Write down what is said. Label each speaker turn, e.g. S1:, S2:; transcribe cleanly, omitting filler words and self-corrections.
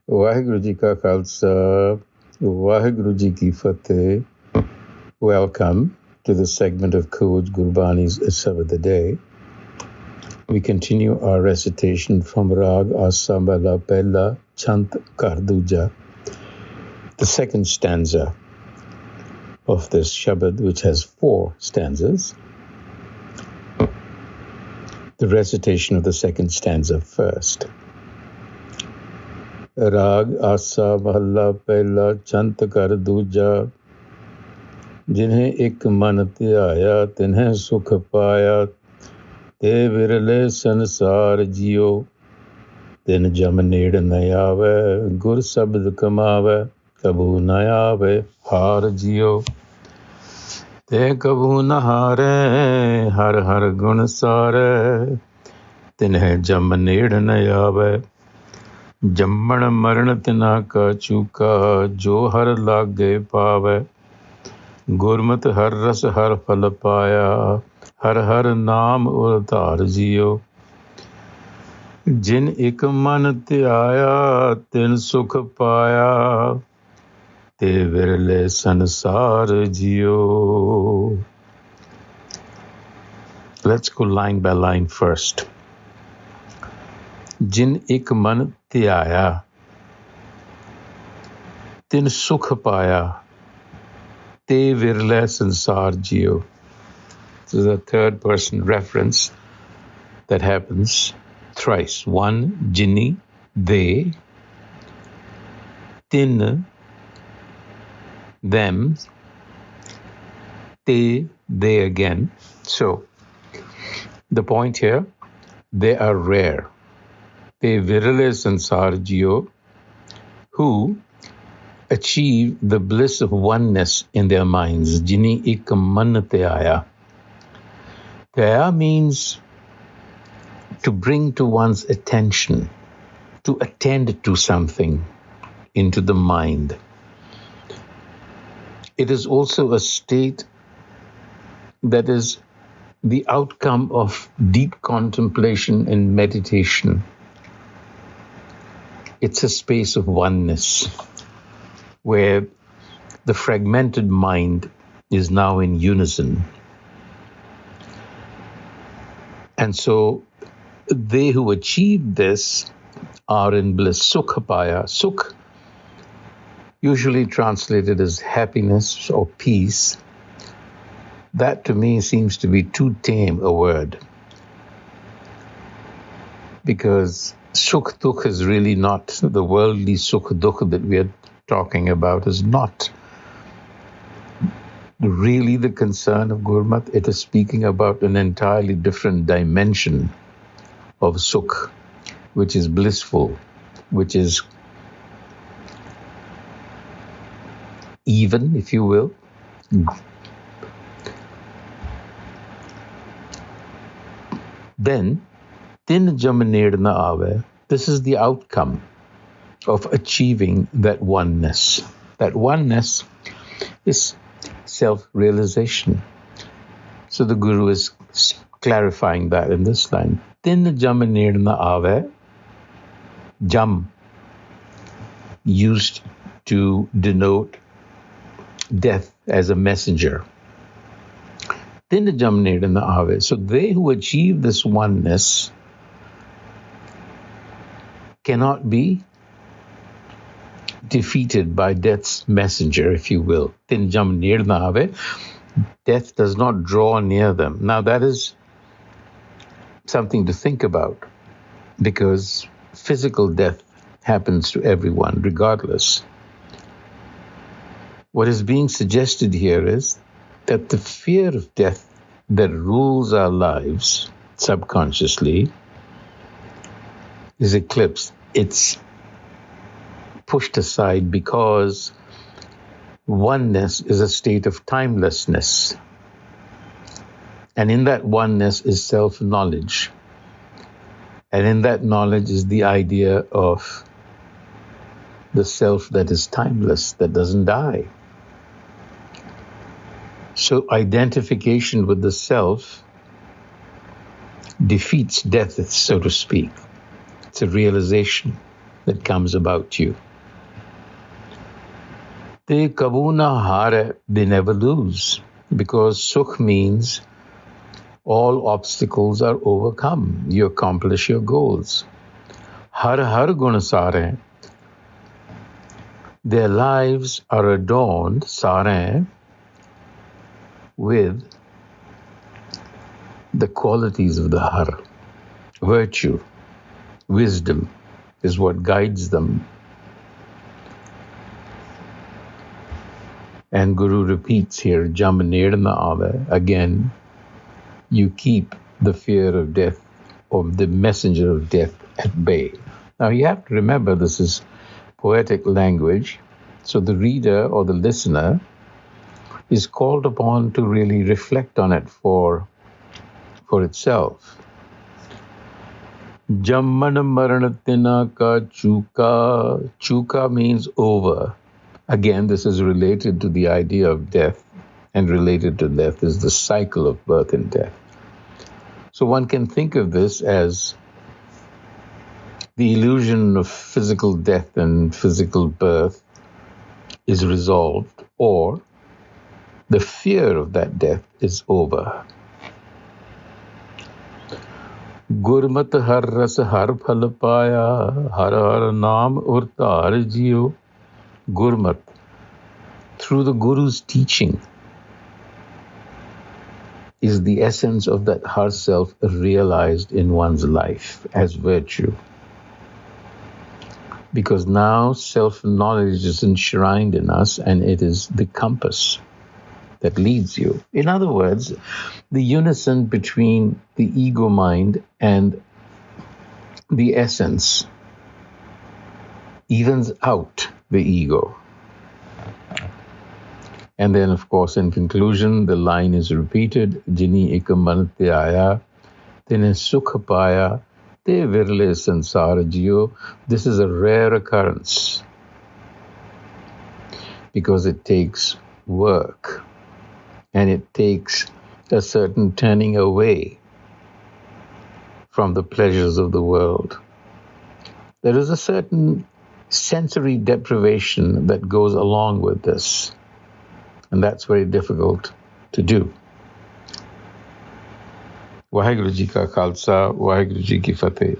S1: Waheguru Ji Ka Khalsa, Waheguru Ji Ki Fateh. Welcome to the segment of Codes Gurbani's a-sabad-a-day. We continue our recitation from Rag a-sabad-a-day, Chant Karduja, the second stanza of this Shabad, which has 4 stanzas. The recitation of the second stanza first. Rag a-sabad-a-day, Chant Karduja, जिन्हें एक मन ध्याया तिन्हें सुख पाया ते विरले संसार जियो तिन जम नेड़ न आवे गुर शब्द कमावे कबू न आवे हार जियो ते कबू न हारे हर हर गुण सारे तिन्हें जम नेड़ न आवे जम्मण मरण तिना का चूका जो हर लागे पावे गुरमत हर रस हर फल पाया हर हर नाम उधार जियो जिन एक मन ध्याया तिन सुख पाया ते विरले संसार जियो. Let's go line by line first. जिन एक मन ध्याया तिन सुख पाया te virle sansar jiyo. This is a third person reference that happens thrice. One, Jinni, they. Tin, them. Te, they again. So, the point here, they are rare. Te virle sansar jiyo, who achieve the bliss of oneness in their minds. Jini ik man Dhiaia. Dhiaia means to bring to one's attention, to attend to something into the mind. It is also a state that is the outcome of deep contemplation and meditation. It's a space of oneness, where the fragmented mind is now in unison. And so they who achieve this are in bliss. Sukha paya. Sukh, usually translated as happiness or peace. That to me seems to be too tame a word, because sukh dukh is really not the worldly sukh dukh that we are talking about, is not really the concern of Gurmat. It is speaking about an entirely different dimension of sukh, which is blissful, which is even, if you will. Then, tin jam ned na aave. This is the outcome of achieving that oneness. That oneness is self-realization. So the Guru is clarifying that in this line. Tin jam ned na aave. Jam, used to denote death as a messenger. Tin jam ned na aave. So they who achieve this oneness cannot be defeated by death's messenger, if you will. Tin jam nir na aave. Death does not draw near them. Now that is something to think about, because physical death happens to everyone, regardless. What is being suggested here is that the fear of death that rules our lives subconsciously is eclipsed. It's pushed aside because oneness is a state of timelessness. And in that oneness is self-knowledge. And in that knowledge is the idea of the self that is timeless, that doesn't die. So identification with the self defeats death, so to speak. It's a realization. that comes about you. Te kabu na hare, they never lose, because sukh means all obstacles are overcome. You accomplish your goals. Har har gun sare, their lives are adorned, sare, with the qualities of the har. Virtue, wisdom is what guides them. And Guru repeats here, Jamanirna ave, again, you keep the fear of death, or the messenger of death, at bay. Now you have to remember this is poetic language, so the reader or the listener is called upon to really reflect on it for itself. Jamman maranatina ka chuka. Chuka means over. Again, this is related to the idea of death, and related to death is the cycle of birth and death. So one can think of this as the illusion of physical death and physical birth is resolved, or the fear of that death is over. Gurmat har ras har phal paya, har har naam urtar jiyo. Gurmat, through the Guru's teaching, is the essence of that har self realized in one's life as virtue. Because now self-knowledge is enshrined in us, and it is the compass that leads you. In other words, the unison between the ego mind and the essence evens out the ego. And then, of course, in conclusion, the line is repeated, Jini ek man Dhiaia, tine sukh paya, te virle sansar jiyo. This is a rare occurrence because it takes work, and it takes a certain turning away from the pleasures of the world. There is a certain sensory deprivation that goes along with this, and that's very difficult to do. Waheguru Ji Ka Khalsa, Waheguru Ji Ki Fateh.